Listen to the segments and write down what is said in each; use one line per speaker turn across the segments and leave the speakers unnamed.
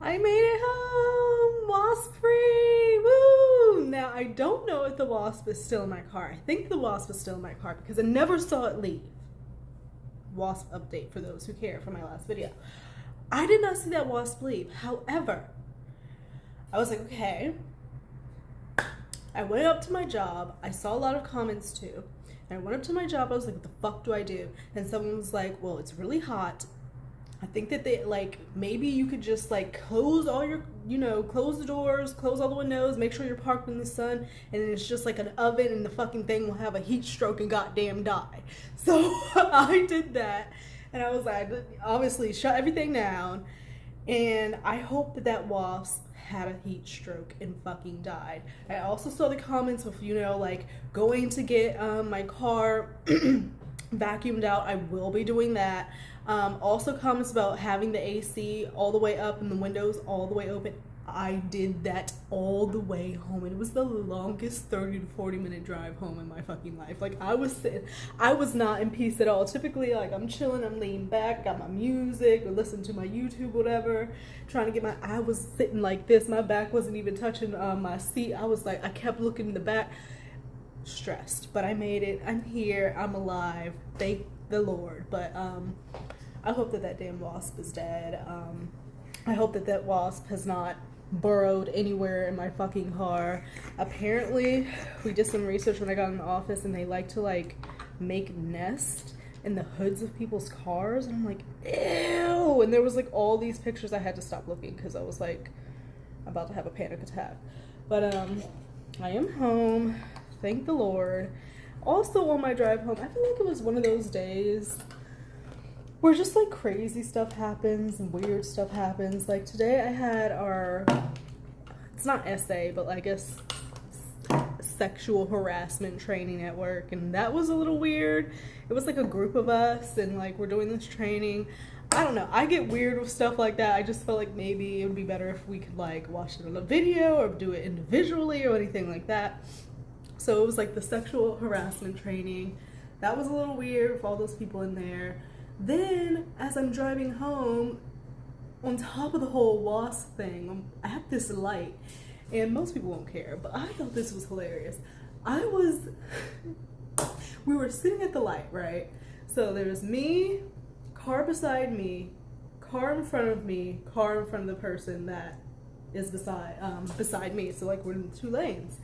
I made it home! Wasp free! Woo! Now, I don't know if the wasp is still in my car. I think the wasp is still in my car because I never saw it leave. Wasp update for those who care from my last video. I did not see that wasp leave. However, I was like, okay. I went up to my job. I saw a lot of comments too. And I went up to my job. I was like, what the fuck do I do? And someone was like, well, it's really hot. I think that they, like, maybe you could just, like, close all your, close the doors, close all the windows, make sure you're parked in the sun, and then it's just like an oven and the fucking thing will have a heat stroke and goddamn die. So I did that, and I was like, obviously shut everything down, and I hope that that wasp had a heat stroke and fucking died. I also saw the comments of, like, going to get my car vacuumed out. I will be doing that. Also comments about having the AC all the way up and the windows all the way open. I did that all the way home. It was the longest 30 to 40 minute drive home in my fucking life. Like, I was not in peace at all. Typically, like, I'm chilling, I'm leaning back, got my music or listen to my YouTube, whatever, trying to get I was sitting like this. My back wasn't even touching my seat. I was like, I kept looking in the back, stressed, but I made it. I'm here, I'm alive, thank the Lord. But I hope that that damn wasp is dead. I hope that that wasp has not burrowed anywhere in my fucking car. Apparently, we did some research when I got in the office, and they like to, like, make nests in the hoods of people's cars, and I'm like, ew. And there was, like, all these pictures. I had to stop looking because I was like about to have a panic attack. But I am home, thank the Lord. Also, on my drive home, I feel like it was one of those days where just, like, crazy stuff happens and weird stuff happens. Like, today I had our, it's not essay, but I guess sexual harassment training at work, and that was a little weird. It was like a group of us, and, like, we're doing this training. I don't know, I get weird with stuff like that. I just felt like maybe it would be better if we could, like, watch it on a video or do it individually or anything like that. So it was like the sexual harassment training. That was a little weird with all those people in there. Then, as I'm driving home, on top of the whole wasp thing, I have this light, and most people won't care, but I thought this was hilarious. We were sitting at the light, right? So there's me, car beside me, car in front of me, car in front of the person that is beside me. So, like, we're in 2 lanes.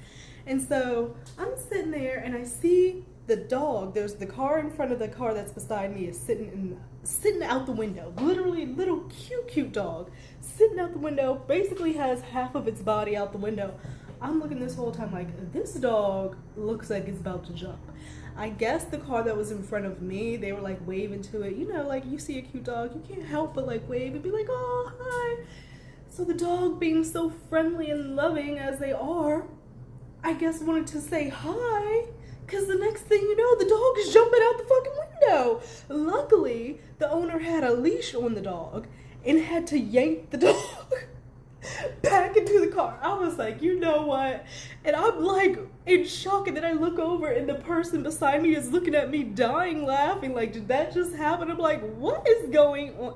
And so I'm sitting there, and I see the dog. There's the car in front of the car that's beside me is sitting out the window. Literally, little cute dog sitting out the window. Basically has half of its body out the window. I'm looking this whole time like, this dog looks like it's about to jump. I guess the car that was in front of me, they were, like, waving to it. Like, you see a cute dog, you can't help but, like, wave and be like, oh, hi. So the dog, being so friendly and loving as they are, I guess wanted to say hi, because the next thing you know, the dog is jumping out the fucking window. Luckily, the owner had a leash on the dog and had to yank the dog back into the car. I was like, you know what? And I'm, like, in shock, and then I look over, and the person beside me is looking at me dying laughing, like, did that just happen? I'm like, what is going on?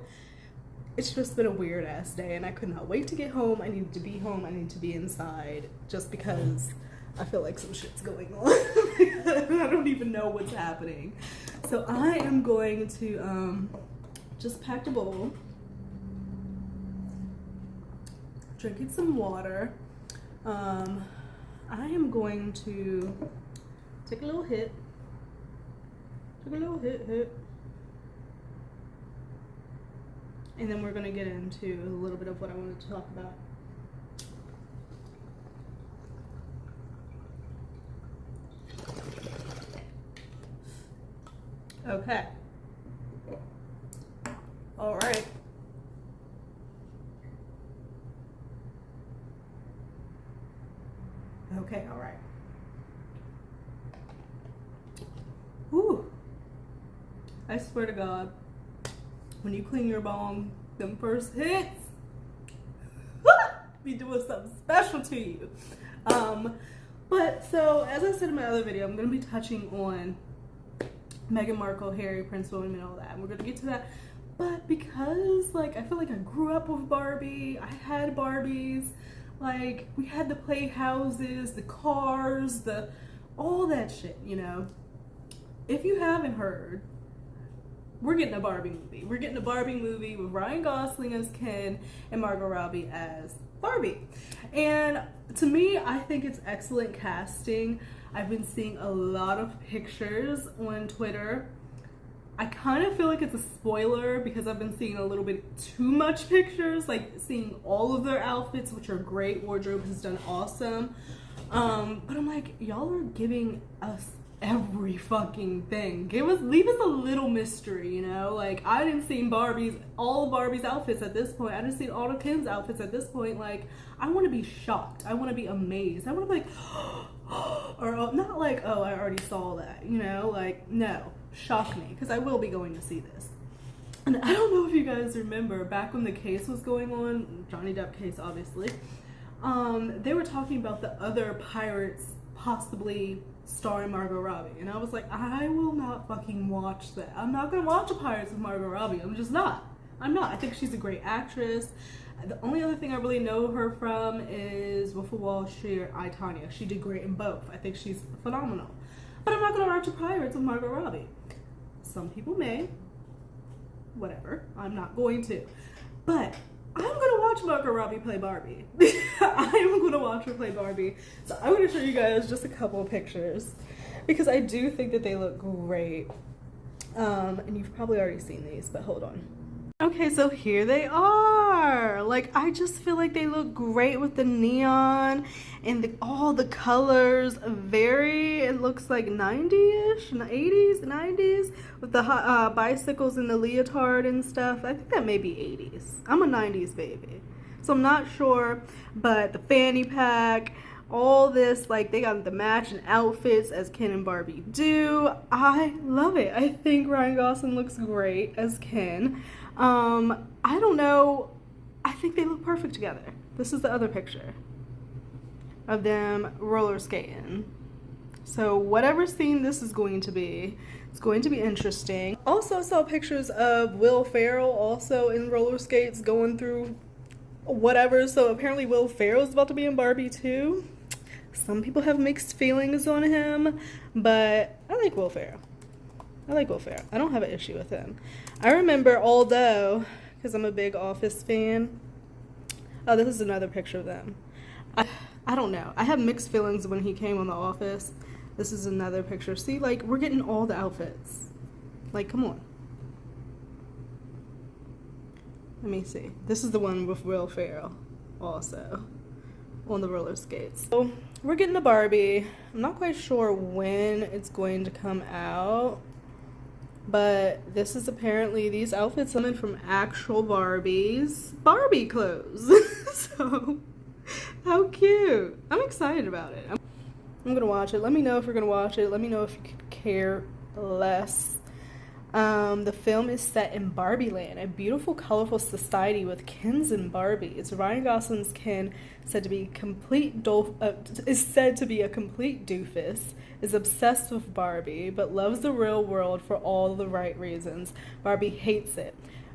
It's just been a weird ass day, and I could not wait to get home. I needed to be home. I needed to be inside, just because I feel like some shit's going on. I don't even know what's happening. So I am going to just pack a bowl, drinking some water. I am going to take a little hit. And then we're going to get into a little bit of what I wanted to talk about. Okay. All right. Okay, all right. Whew. I swear to God, when you clean your bong, them first hits be doing something special to you. But so, as I said in my other video, I'm going to be touching on Meghan Markle, Harry, Prince William, and all that. And we're going to get to that. But because, like, I feel like I grew up with Barbie, I had Barbies, like, we had the playhouses, the cars, all that shit, you know. If you haven't heard, we're getting a Barbie movie. We're getting a Barbie movie with Ryan Gosling as Ken and Margot Robbie as Barbie. And to me, I think it's excellent casting. I've been seeing a lot of pictures on Twitter. I kind of feel like it's a spoiler because I've been seeing a little bit too much pictures, like seeing all of their outfits, which are great. Wardrobe has done awesome. But I'm like, y'all are giving us every fucking thing. Leave us a little mystery, you know? Like, I didn't see all of Barbie's outfits at this point. I didn't see all of Ken's outfits at this point. Like, I want to be shocked. I want to be amazed. I want to be like, or not like, oh, I already saw that, you know? Like, no, shock me, because I will be going to see this. And I don't know if you guys remember, back when the case was going on, Johnny Depp case, obviously, they were talking about the other pirates possibly starring Margot Robbie, and I was like, I will not fucking watch that. I'm not gonna watch a Pirates with Margot Robbie. I'm just not. I think she's a great actress. The only other thing I really know her from is Wolf of Wall Street or I, Tonya. She did great in both. I think she's phenomenal. But I'm not gonna watch a Pirates with Margot Robbie. Some people may. Whatever. I'm not going to. But I'm gonna watch Margot Robbie play Barbie. I'm gonna watch her play Barbie. So I'm gonna show you guys just a couple of pictures because I do think that they look great. And you've probably already seen these, but hold on. Okay, so here they are. Like, I just feel like they look great with the neon and all the colors. It looks like 90-ish, 80s, 90s with the bicycles and the leotard and stuff. I think that may be 80s. I'm a 90s baby, so I'm not sure. But the fanny pack, all this, like, they got the matching outfits as Ken and Barbie do. I love it. I think Ryan Gosling looks great as Ken. I don't know. I think they look perfect together. This is the other picture of them roller skating. So whatever scene this is going to be, it's going to be interesting. Also, I saw pictures of Will Ferrell also in roller skates going through whatever. So apparently Will Ferrell is about to be in Barbie too. Some people have mixed feelings on him, but I like Will Ferrell. I don't have an issue with him. I remember, although, because I'm a big Office fan. Oh, this is another picture of them. I don't know. I have mixed feelings when he came on The Office. This is another picture. See, like, we're getting all the outfits. Like, come on. Let me see. This is the one with Will Ferrell also on the roller skates. So we're getting the Barbie. I'm not quite sure when it's going to come out. But this is apparently, these outfits coming from actual Barbies. Barbie clothes. So, how cute. I'm excited about it. I'm gonna watch it. Let me know if you're gonna watch it. Let me know if you could care less. The film is set in Barbie Land, a beautiful, colorful society with Kens and Barbies. Ryan Gosling's Ken, said to be is said to be a complete doofus, is obsessed with Barbie, but loves the real world for all the right reasons. Barbie hates it.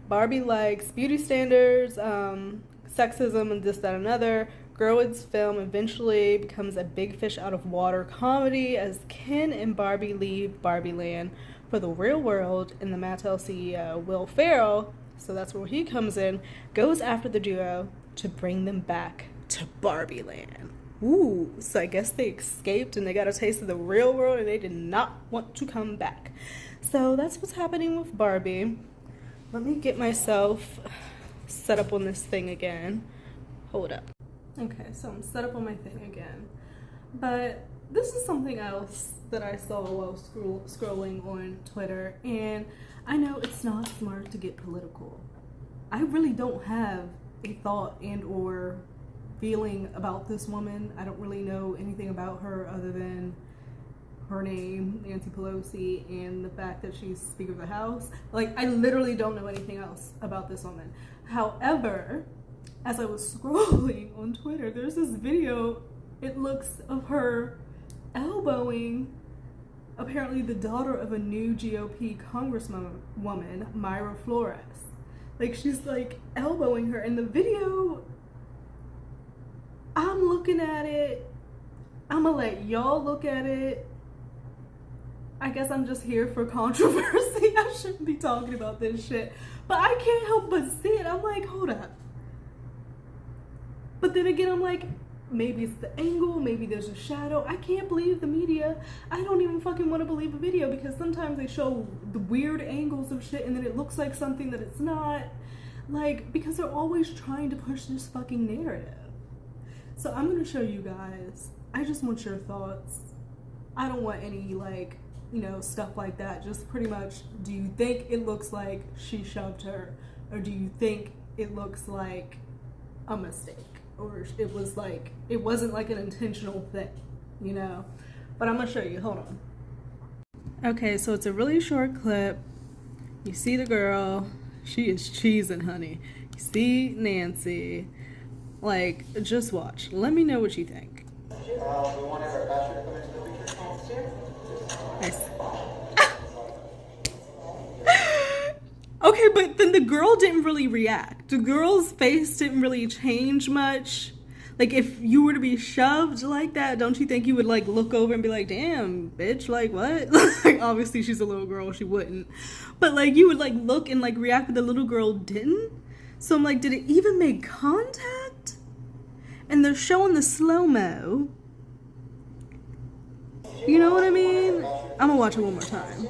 Barbie likes beauty standards, sexism, and this, that, and another. Gerwig's film eventually becomes a big fish out of water comedy as Ken and Barbie leave Barbie Land for the real world, and the Mattel CEO, Will Ferrell, so that's where he comes in, goes after the duo to bring them back to Barbie Land. Ooh, so I guess they escaped and they got a taste of the real world and they did not want to come back. So that's what's happening with Barbie. Let me get myself set up on this thing again. Hold up. Okay, so I'm set up on my thing again. But this is something else that I saw while scrolling on Twitter, and I know it's not smart to get political. I really don't have a thought and or feeling about this woman. I don't really know anything about her other than her name, Nancy Pelosi, and the fact that she's Speaker of the House. Like, I literally don't know anything else about this woman. However, as I was scrolling on Twitter, there's this video, it looks, of her elbowing apparently the daughter of a new GOP congresswoman, Myra Flores. Like, she's like elbowing her in the video. I'm looking at it. I'm gonna let y'all look at it. I guess I'm just here for controversy. I shouldn't be talking about this shit, but I can't help but see it. I'm like, hold up. But then again, I'm like, maybe it's the angle, maybe there's a shadow. I can't believe the media. I don't even fucking want to believe a video, because sometimes they show the weird angles of shit and then it looks like something that it's not. Like, because they're always trying to push this fucking narrative. So I'm gonna show you guys. I just want your thoughts. I don't want any, like, you know, stuff like that. Just pretty much, do you think it looks like she shoved her, or do you think it looks like a mistake, or it was like, it wasn't like an intentional thing, you know? But I'm gonna show you. Hold on. Okay, so it's a really short clip. You see the girl, she is cheesing, honey. You see Nancy. Like, just watch. Let me know what you think.
We wanted our pastor to come into the picture.
Nice. Okay, but then the girl didn't really react. The girl's face didn't really change much. Like, if you were to be shoved like that, don't you think you would, like, look over and be like, damn, bitch, like, what? Like, obviously she's a little girl, she wouldn't. But, like, you would, like, look and, like, react, but the little girl didn't. So I'm like, did it even make contact? And they're showing the slow-mo. You know what I mean? I'm gonna watch it one more time.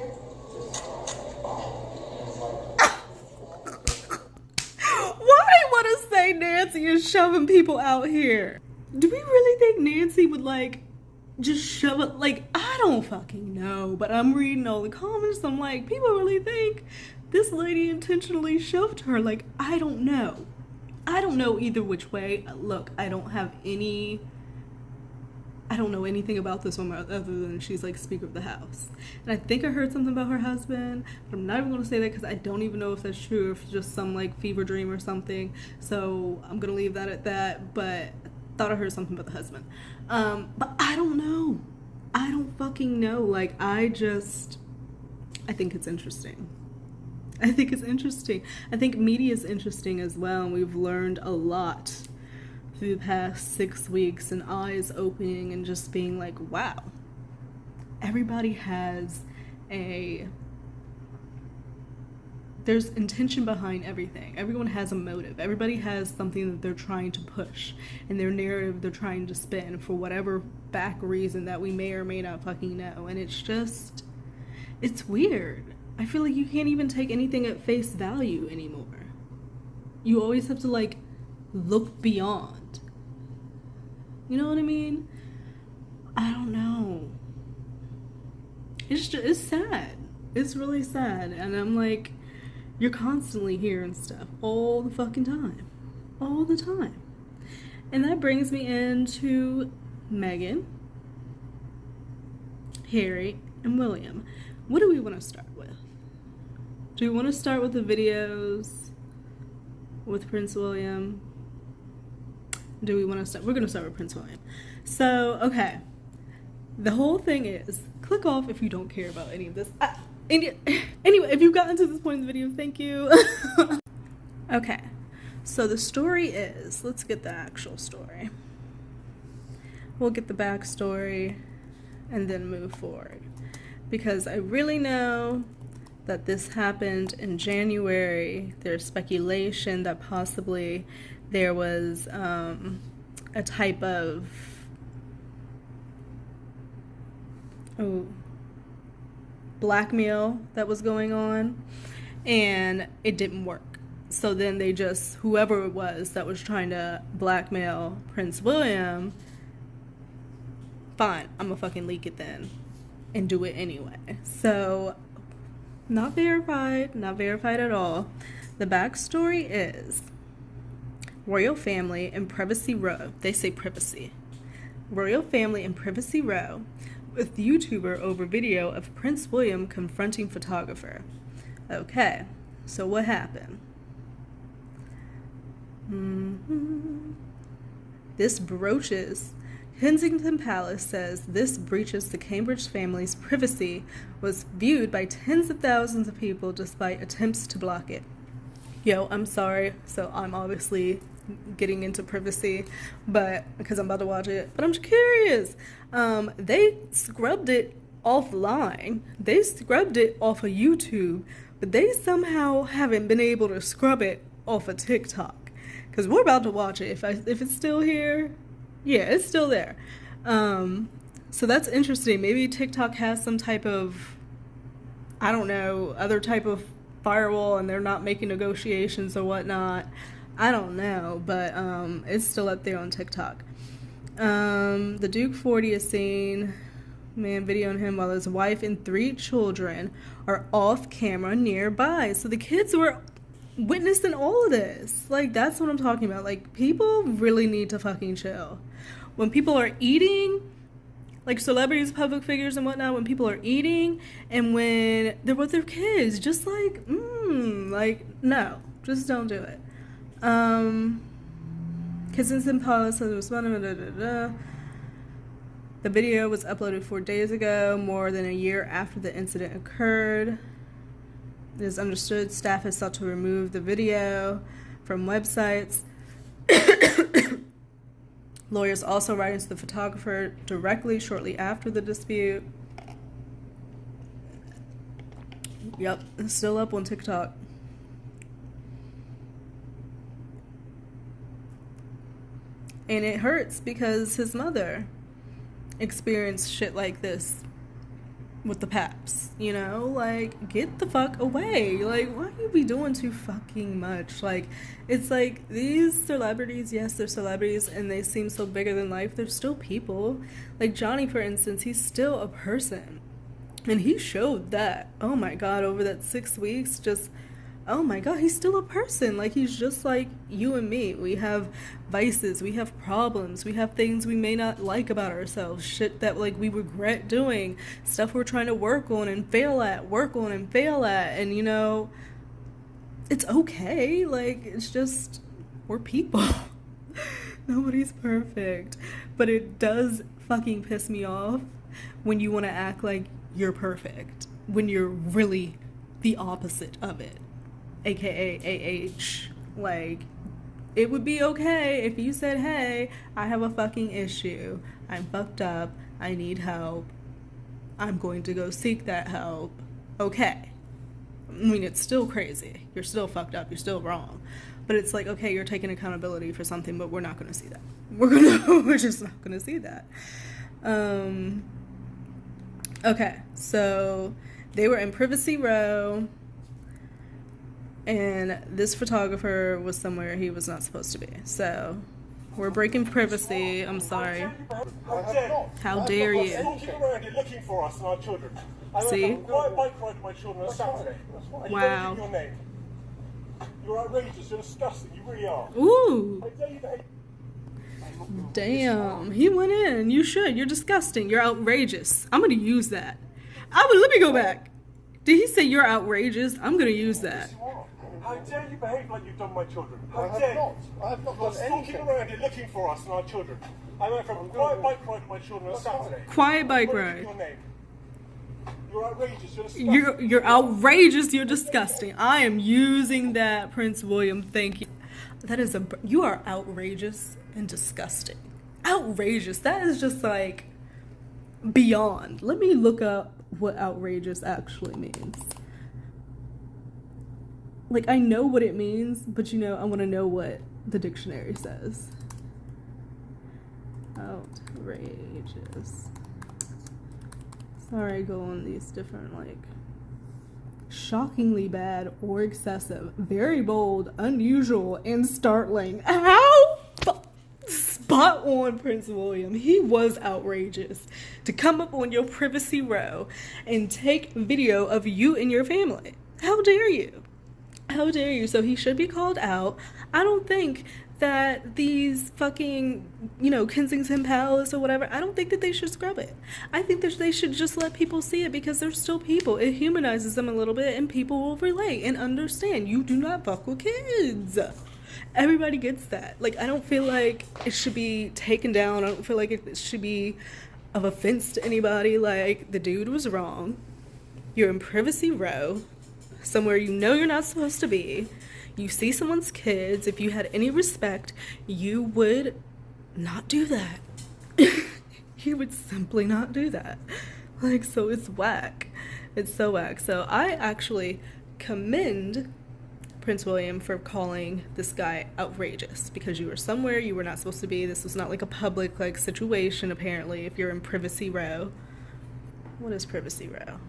Why do you want to say Nancy is shoving people out here? Do we really think Nancy would, like, just shove it? Like, I don't fucking know, but I'm reading all the comments. I'm like, people really think this lady intentionally shoved her. Like, I don't know. I don't know either which way. Look, I don't know anything about this woman other than she's like Speaker of the House. And I think I heard something about her husband, but I'm not even going to say that because I don't even know if that's true, or if it's just some like fever dream or something. So I'm going to leave that at that, but I thought I heard something about the husband. But I don't know. I don't fucking know. Like, I think it's interesting. I think it's interesting. I think media is interesting as well, and we've learned a lot through the past 6 weeks, and eyes opening and just being like, wow, everybody has there's intention behind everything. Everyone has a motive. Everybody has something that they're trying to push, and their narrative they're trying to spin for whatever back reason that we may or may not fucking know. And it's weird. I feel like you can't even take anything at face value anymore. You always have to, like, look beyond. You know what I mean? I don't know. It's sad. It's really sad. And I'm like, you're constantly hearing stuff all the fucking time. All the time. And that brings me into Meghan, Harry, and William. What do we want to start with? Do we want to start with the videos with Prince William? Do we want to start? We're going to start with Prince William. So, okay. The whole thing is, click off if you don't care about any of this. Anyway, if you've gotten to this point in the video, thank you. Okay. So the story is, let's get the actual story. We'll get the backstory and then move forward. Because I really know that this happened in January. There's speculation that possibly there was a type of blackmail that was going on, and it didn't work. So then they just, whoever it was that was trying to blackmail Prince William, fine, I'm gonna fucking leak it then and do it anyway. So, not verified at all. The backstory is royal family in Privacy Row. They say privacy. Royal family in Privacy Row with YouTuber over video of Prince William confronting photographer. Okay, so what happened? This broaches Kensington Palace says this breaches the Cambridge family's privacy, was viewed by tens of thousands of people despite attempts to block it. Yo, I'm sorry. So I'm obviously getting into privacy, but because I'm about to watch it, but I'm just curious. They scrubbed it offline. They scrubbed it off of YouTube, but they somehow haven't been able to scrub it off of TikTok. Because we're about to watch it. If it's still here, yeah, it's still there. So that's interesting. Maybe TikTok has some type of, I don't know, other type of firewall, and they're not making negotiations or whatnot. I don't know, but it's still up there on TikTok. The Duke 40 is seen, man, videoing him while his wife and 3 children are off camera nearby. So the kids were witnessing all of this. Like, that's what I'm talking about. Like, people really need to fucking chill. When people are eating, like celebrities, public figures and whatnot, when people are eating and when they're with their kids, just like, no, just don't do it. Kensington Palace says it was the video was uploaded 4 days ago, more than a year after the incident occurred. It is understood staff has sought to remove the video from websites. Lawyers also writing to the photographer directly shortly after the dispute. Yep, it's still up on TikTok. And it hurts because his mother experienced shit like this with the paps, you know? Like, get the fuck away. Like, why you be doing too fucking much? Like, it's like, these celebrities, yes, they're celebrities and they seem so bigger than life. They're still people. Like Johnny, for instance, he's still a person. And he showed that, oh my God, over that 6 weeks, just, oh my God, he's still a person. Like, he's just like you and me. We have vices, we have problems, we have things we may not like about ourselves, shit that like we regret doing, stuff we're trying to work on and fail at, and you know, it's okay. Like, it's just, we're people. Nobody's perfect. But it does fucking piss me off when you want to act like you're perfect when you're really the opposite of it, aka AH. Like, it would be okay if you said, hey, I have a fucking issue, I'm fucked up, I need help, I'm going to go seek that help. Okay. I mean, it's still crazy. You're still fucked up, you're still wrong. But it's like, okay, you're taking accountability for something, but we're not going to see that. We're just not going to see that. Okay, so they were in Privacy Row, and this photographer was somewhere he was not supposed to be. So we're breaking privacy. I'm sorry. How dare you?
Looking for us and our children.
See?
Quiet bike ride with my children on Saturday.
Wow.
Your name. You're outrageous. You're disgusting. You really are.
Ooh.
I dare you behave.
Damn. He went in. You should. You're disgusting. You're outrageous. I'm going to use that. Let me go back. Did he say you're outrageous? I'm going to use that.
How dare you behave like you've done my children? How dare you?
I have not
You're
done anything.
stalking around here looking for us and our children. I went from a quiet bike ride with my children on Saturday.
Quiet bike
What is
ride.
your name? You're outrageous. You're disgusting.
You're outrageous. You're disgusting. I am using that, Prince William. Thank you. You are outrageous and disgusting. Outrageous. That is just like beyond. Let me look up what outrageous actually means. Like, I know what it means, but you know, I want to know what the dictionary says. Outrageous. Sorry, go on these different, like, shockingly bad or excessive, very bold, unusual, and startling. How? Spot on, Prince William. He was outrageous to come up on your Privacy Row and take video of you and your family. How dare you? How dare you? So he should be called out. I don't think that these fucking, Kensington Palace or whatever, I don't think that they should scrub it. I think that they should just let people see it because they're still people. It humanizes them a little bit and people will relate and understand. You do not fuck with kids. Everybody gets that. Like, I don't feel like it should be taken down. I don't feel like it should be of offense to anybody. Like, the dude was wrong. You're in privacy row, somewhere you know you're not supposed to be. You see someone's kids. If you had any respect, you would not do that. You would simply not do that. Like, so it's whack. It's so whack. So I actually commend Prince William for calling this guy outrageous, because you were somewhere you were not supposed to be. This was not like a public like situation, apparently, if you're in privacy row. What is privacy row?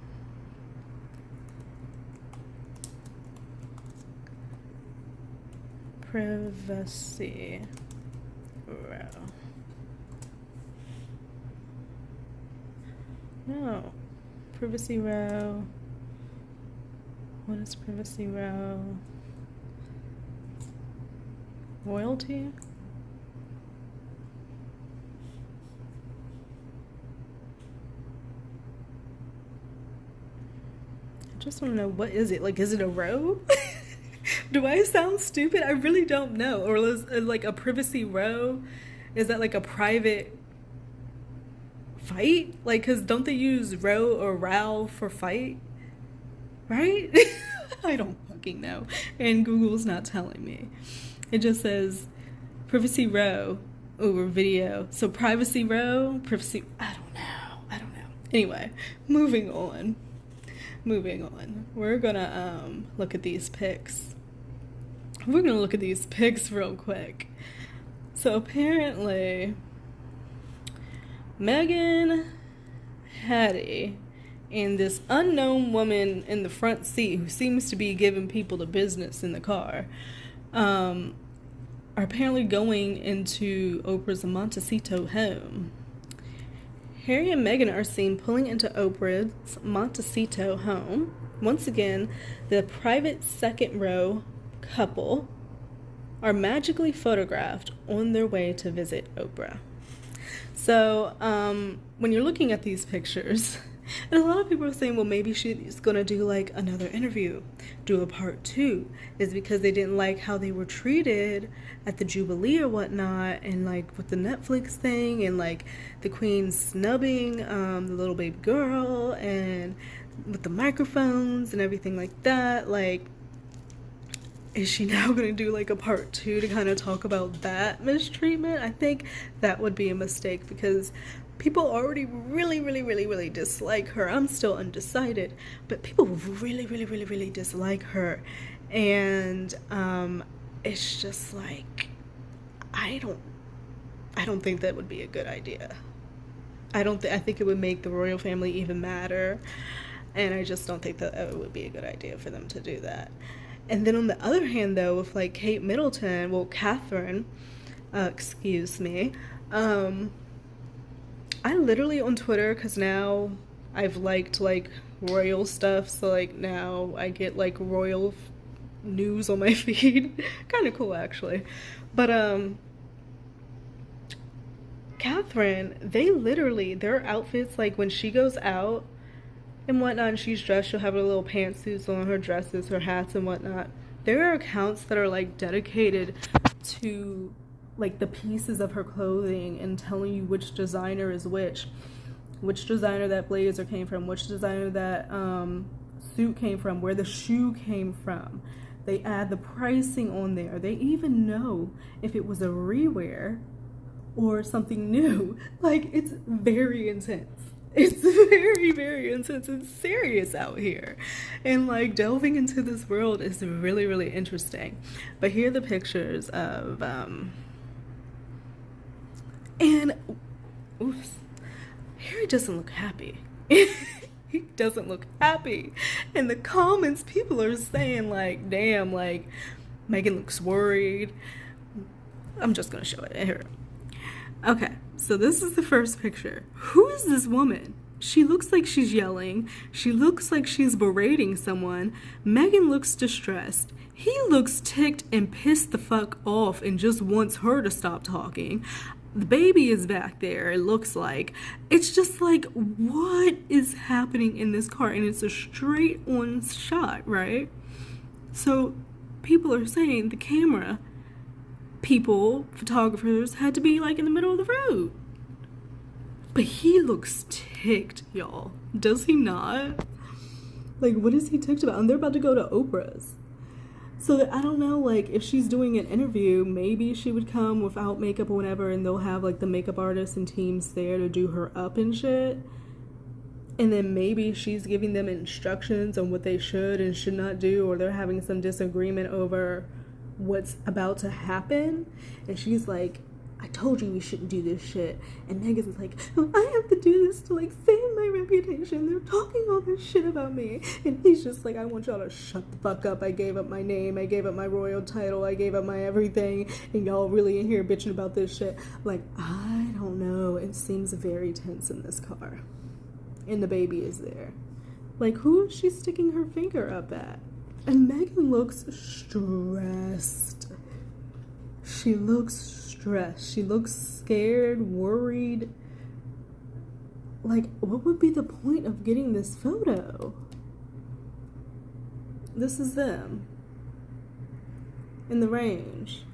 Privacy row. No. Privacy row. What is privacy row? Royalty? I just want to know, what is it? Like, is it a row? Do I sound stupid? I really don't know. Or is it like a privacy row? Is that like a private fight? Like, because don't they use row or row for fight? Right? I don't fucking know. And Google's not telling me. It just says privacy row over video. So privacy row, privacy, I don't know. Anyway, moving on. We're gonna look at these pics. We're gonna look at these pics real quick. So apparently, Meghan Hattie and this unknown woman in the front seat who seems to be giving people the business in the car are apparently going into Oprah's Montecito home. Harry and Meghan are seen pulling into Oprah's Montecito home. Once again, the private second row couple are magically photographed on their way to visit Oprah. So, when you're looking at these pictures, and a lot of people are saying, well, maybe she's gonna do like another interview, do a part 2, is because they didn't like how they were treated at the Jubilee or whatnot, and like with the Netflix thing, and like the Queen snubbing the little baby girl, and with the microphones and everything like that. Like, is she now going to do like a part 2 to kind of talk about that mistreatment? I think that would be a mistake, because people already really dislike her. I'm still undecided, but people really dislike her. And it's just like, I don't think that would be a good idea. I think it would make the royal family even madder, and I just don't think that it would be a good idea for them to do that. And then on the other hand, though, with like Kate Middleton, well, Catherine, excuse me, I literally on Twitter, because now I've liked like royal stuff, so like now I get like royal news on my feed. Kind of cool, actually. But Catherine, they literally, their outfits, like when she goes out and whatnot and she's dressed, she'll have her little pantsuits on, her dresses, her hats and whatnot. There are accounts that are like dedicated to like the pieces of her clothing and telling you which designer is which designer that blazer came from, which designer that suit came from, where the shoe came from. They add the pricing on there. They even know if it was a rewear or something new. Like, it's very intense. It's very intense and serious out here. And like delving into this world is really interesting. But here are the pictures of and oops, Harry doesn't look happy. He doesn't look happy. In the comments, people are saying like, damn, like Meghan looks worried. I'm just gonna show it here. Okay, so this is the first picture. Who is this woman? She looks like she's yelling. She looks like she's berating someone. Meghan looks distressed. He looks ticked and pissed the fuck off and just wants her to stop talking. The baby is back there, it looks like. It's just like, what is happening in this car? And it's a straight on shot, right? So people are saying the camera people, photographers, had to be like in the middle of the road. But he looks ticked, y'all. Does he not? Like, what is he ticked about? And they're about to go to Oprah's. So that, I don't know, like, if she's doing an interview, maybe she would come without makeup or whatever, and they'll have, like, the makeup artists and teams there to do her up and shit. And then maybe she's giving them instructions on what they should and should not do, or they're having some disagreement over what's about to happen. And she's like, I told you we shouldn't do this shit. And Meghan's like, oh, I have to do this to, like, save my reputation. They're talking all this shit about me. And he's just like, I want y'all to shut the fuck up. I gave up my name. I gave up my royal title. I gave up my everything. And y'all really in here bitching about this shit. Like, I don't know. It seems very tense in this car. And the baby is there. Like, who is she sticking her finger up at? And Meghan looks stressed. She looks stressed. She looks scared, worried. Like, what would be the point of getting this photo? This is them in the range.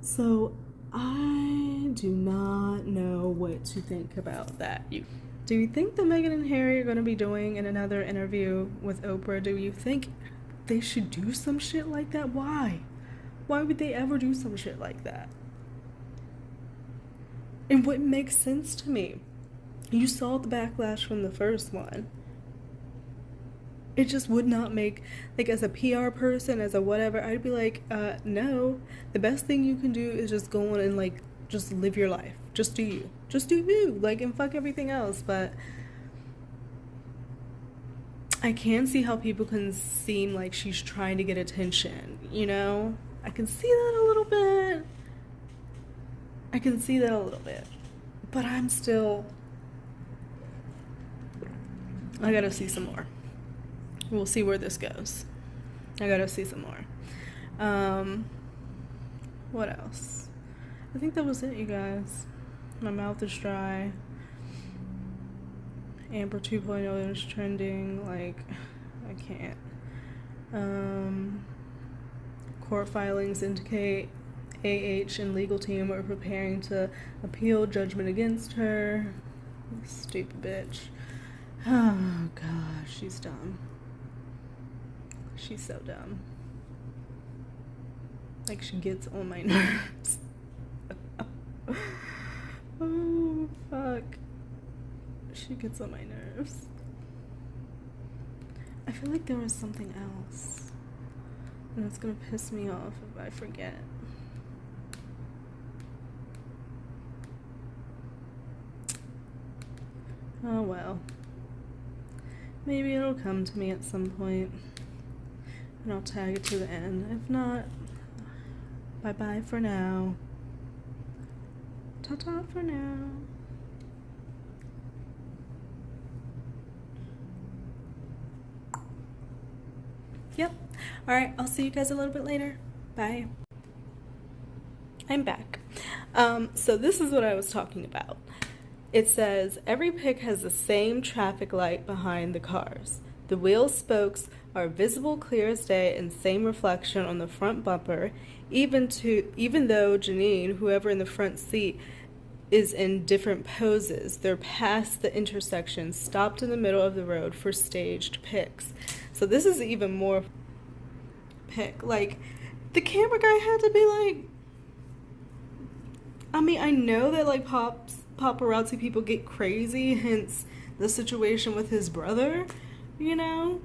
So I do not know what to think about that. Do you think that Meghan and Harry are going to be doing another interview with Oprah? Do you think they should do some shit like that? Why? Why would they ever do some shit like that? It wouldn't make sense to me. You saw the backlash from the first one. It just would not make, like, as a PR person, as a whatever, I'd be like, no. The best thing you can do is just go on and, like, just live your life. Just do you. Just do you. Like, and fuck everything else. But I can see how people can seem like she's trying to get attention, you know? I can see that a little bit. But I'm still... I gotta see some more. We'll see where this goes. I gotta see some more. What else? I think that was it, you guys. My mouth is dry. Amber 2.0 is trending. Like, I can't. Court filings indicate AH and legal team are preparing to appeal judgment against her. Stupid bitch. Oh, gosh, she's dumb. She's so dumb. Like, she gets on my nerves. Oh, fuck. She gets on my nerves. I feel like there was something else. And it's gonna piss me off if I forget. Oh well. Maybe it'll come to me at some point. And I'll tag it to the end. If not, bye-bye for now. Ta-ta for now. Yep. Alright, I'll see you guys a little bit later. Bye. I'm back. So this is what I was talking about. It says, every pic has the same traffic light behind the cars. The wheel spokes are visible clear as day and same reflection on the front bumper, even though Janine, whoever in the front seat, is in different poses. They're past the intersection, stopped in the middle of the road for staged pics. So this is even more pic. Like, the camera guy had to be like, I mean, I know that, like, paparazzi people get crazy, hence the situation with his brother, you know?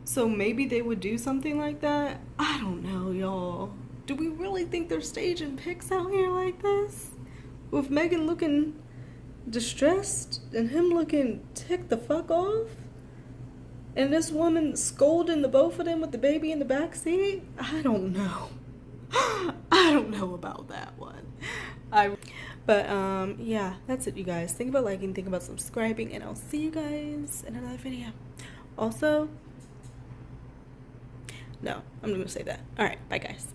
So maybe they would do something like that. I don't know, y'all. Do we really think they're staging pics out here like this? With Meghan looking distressed and him looking ticked the fuck off? And this woman scolding the both of them with the baby in the back seat? I don't know. I don't know about that one. But yeah, that's it, you guys. Think about liking, think about subscribing, and I'll see you guys in another video. Also, no, I'm gonna say that. All right, bye guys.